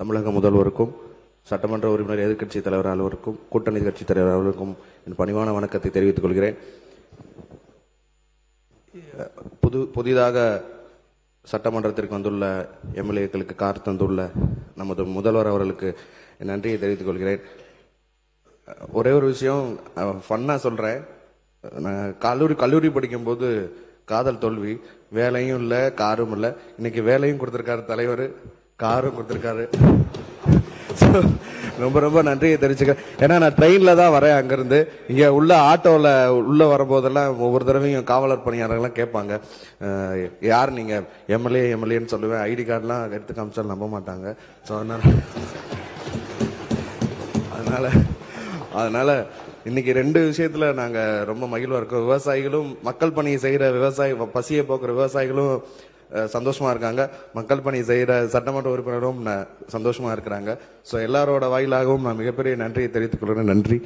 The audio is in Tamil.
தமிழக முதல்வருக்கும் சட்டமன்ற உறுப்பினர் எதிர்க்கட்சி தலைவர் அலுவலருக்கும் கூட்டணி கட்சி தலைவர் அலுவலருக்கும் என் பணிவான வணக்கத்தை தெரிவித்துக் கொள்கிறேன். புதிதாக சட்டமன்றத்திற்கு வந்துள்ள எம்எல்ஏக்களுக்கு கார் தந்துள்ள நமது முதல்வர் அவர்களுக்கு நன்றியை தெரிவித்துக் கொள்கிறேன். ஒரே ஒரு விஷயம் ஃபன்னா சொல்றேன். கல்லூரி படிக்கும்போது காதல் தோல்வி, வேலையும் இல்லை காரும் இல்லை. இன்னைக்கு வேலையும் கொடுத்திருக்காரு தலைவர், காரும் கொடுத்திருக்காரு. ரொம்ப ரொம்ப நன்றியை தெரிவிச்சுக்கிறேன். ஏன்னா நான் ட்ரெயின்ல தான் வரேன். அங்கிருந்து இங்க உள்ள ஆட்டோல உள்ள வரும்போதெல்லாம் ஒவ்வொரு தடவையும் காவலர் பணியாளர்கள்லாம் கேட்பாங்க, யார் நீங்க? எம்எல்ஏன்னு சொல்லுவேன். ஐடி கார்டுலாம் எடுத்து காமிச்சாலும் நம்ப மாட்டாங்க. ஸோ அதனால இன்னைக்கு ரெண்டு விஷயத்துல நாங்க ரொம்ப மகிழ்வா இருக்கோம். விவசாயிகளும், மக்கள் பணி செய்யற விவசாயி, பசியை போக்குற விவசாயிகளும் சந்தோஷமா இருக்காங்க. மக்கள் பணி செய்யற சட்டமன்ற உறுப்பினரும் சந்தோஷமா இருக்கிறாங்க. ஸோ எல்லாரோட வாயிலாகவும் நான் மிகப்பெரிய நன்றியை தெரிவித்துக் கொள்கிறேன். நன்றி.